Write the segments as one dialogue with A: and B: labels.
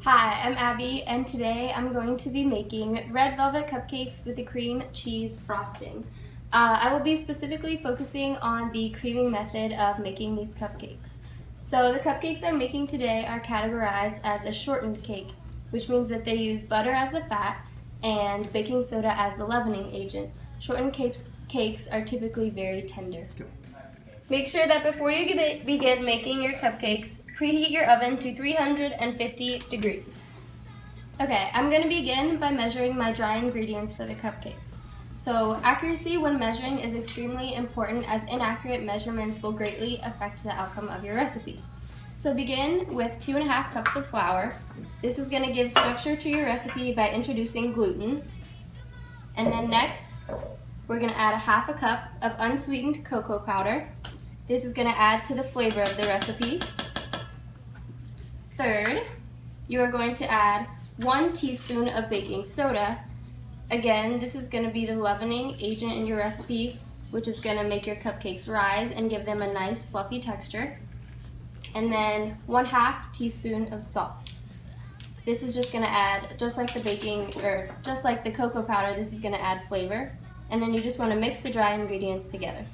A: Hi, I'm Abby, and today I'm going to be making red velvet cupcakes with a cream cheese frosting. I will be specifically focusing on the creaming method of making these cupcakes. So the cupcakes I'm making today are categorized as a shortened cake, which means that they use butter as the fat and baking soda as the leavening agent. Shortened cakes are typically very tender. Make sure that before you begin making your cupcakes, preheat your oven to 350 degrees. Okay, I'm going to begin by measuring my dry ingredients for the cupcakes. So accuracy when measuring is extremely important, as inaccurate measurements will greatly affect the outcome of your recipe. So begin with 2.5 cups of flour. This is going to give structure to your recipe by introducing gluten. And then next, we're going to add 1/2 cup of unsweetened cocoa powder. This is going to add to the flavor of the recipe. Third, you are going to add 1 teaspoon of baking soda. Again, this is going to be the leavening agent in your recipe, which is going to make your cupcakes rise and give them a nice fluffy texture. And then 1/2 teaspoon of salt. This is just going to add, just like the cocoa powder, this is going to add flavor. And then you just want to mix the dry ingredients together.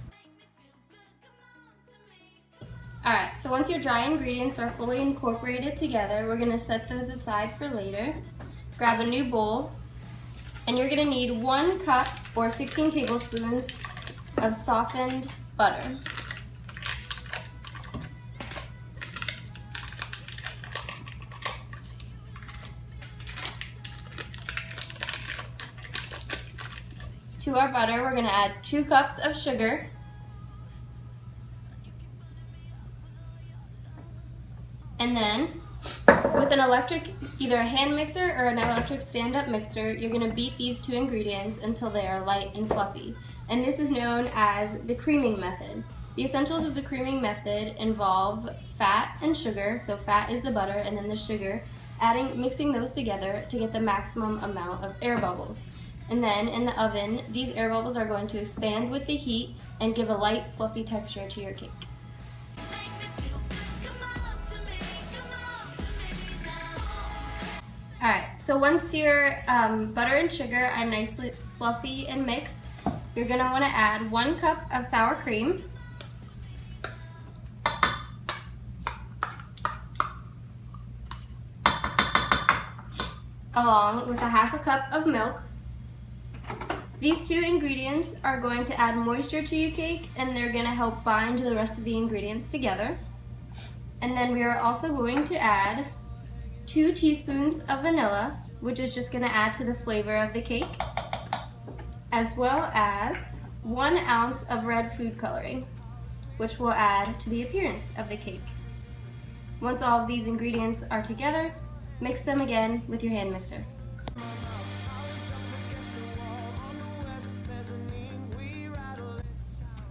A: Alright, so once your dry ingredients are fully incorporated together, we're going to set those aside for later. Grab a new bowl, and you're going to need 1 cup or 16 tablespoons of softened butter. To our butter, we're going to add 2 cups of sugar. And then, with an electric, either a hand mixer or an electric stand-up mixer, you're going to beat these 2 ingredients until they are light and fluffy. And this is known as the creaming method. The essentials of the creaming method involve fat and sugar, so fat is the butter and then the sugar, mixing those together to get the maximum amount of air bubbles. And then in the oven, these air bubbles are going to expand with the heat and give a light, fluffy texture to your cake. Alright, so once your butter and sugar are nicely fluffy and mixed, you're going to want to add 1 cup of sour cream, along with 1/2 cup of milk. These 2 ingredients are going to add moisture to your cake, and they're going to help bind the rest of the ingredients together. And then we are also going to add 2 teaspoons of vanilla, which is just going to add to the flavor of the cake, as well as 1 ounce of red food coloring, which will add to the appearance of the cake. Once all of these ingredients are together, mix them again with your hand mixer.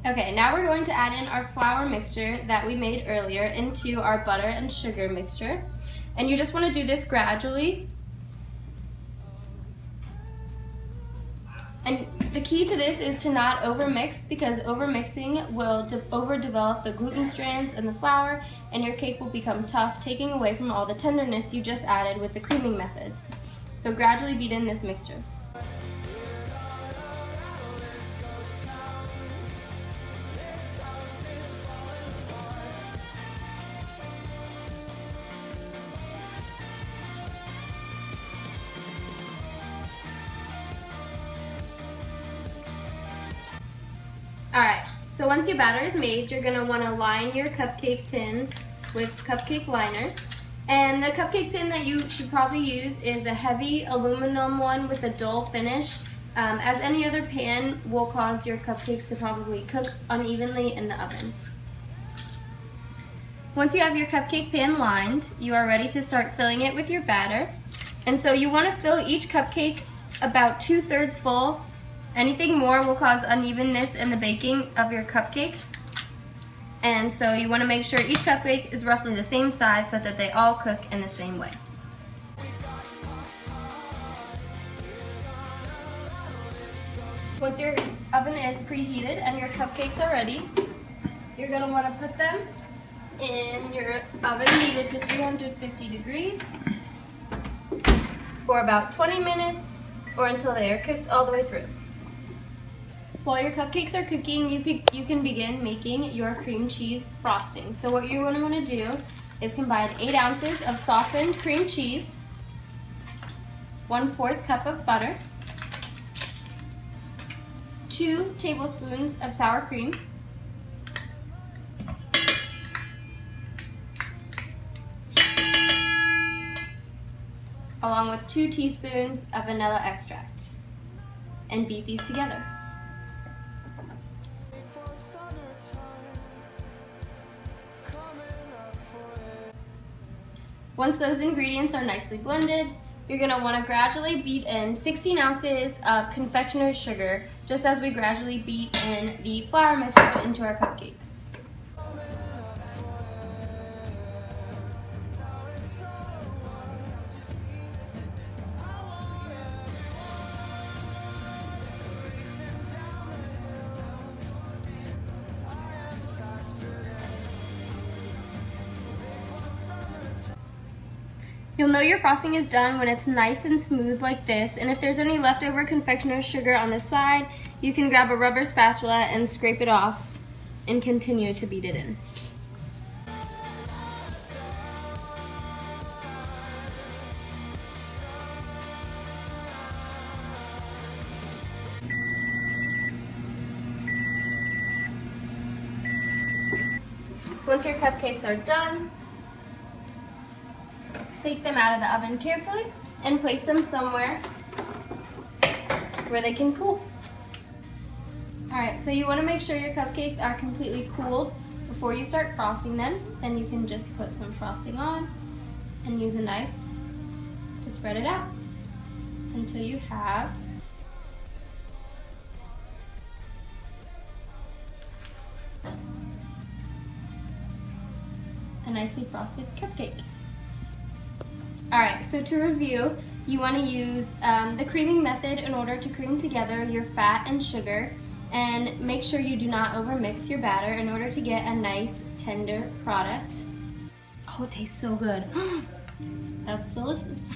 A: Okay, now we're going to add in our flour mixture that we made earlier into our butter and sugar mixture. And you just want to do this gradually. And the key to this is to not overmix, because overmixing will overdevelop the gluten strands in the flour, and your cake will become tough, taking away from all the tenderness you just added with the creaming method. So gradually beat in this mixture. Alright, so once your batter is made, you're going to want to line your cupcake tin with cupcake liners. And the cupcake tin that you should probably use is a heavy aluminum one with a dull finish, as any other pan will cause your cupcakes to probably cook unevenly in the oven. Once you have your cupcake pan lined, you are ready to start filling it with your batter. And so you want to fill each cupcake about 2/3 full. Anything more will cause unevenness in the baking of your cupcakes. And so you want to make sure each cupcake is roughly the same size so that they all cook in the same way. Once your oven is preheated and your cupcakes are ready, you're going to want to put them in your oven heated to 350 degrees. for about 20 minutes or until they are cooked all the way through. While your cupcakes are cooking, you can begin making your cream cheese frosting. So what you're going to want to do is combine 8 ounces of softened cream cheese, 1/4 cup of butter, 2 tablespoons of sour cream, along with 2 teaspoons of vanilla extract, and beat these together. Once those ingredients are nicely blended, you're going to want to gradually beat in 16 ounces of confectioner's sugar, just as we gradually beat in the flour mix to put into our cupcakes. You'll know your frosting is done when it's nice and smooth like this, and if there's any leftover confectioner's sugar on the side, you can grab a rubber spatula and scrape it off and continue to beat it in. Once your cupcakes are done, take them out of the oven carefully and place them somewhere where they can cool. Alright, so you want to make sure your cupcakes are completely cooled before you start frosting them. Then you can just put some frosting on and use a knife to spread it out until you have a nicely frosted cupcake. Alright, so to review, you want to use the creaming method in order to cream together your fat and sugar, and make sure you do not overmix your batter in order to get a nice tender product. Oh, it tastes so good. That's delicious.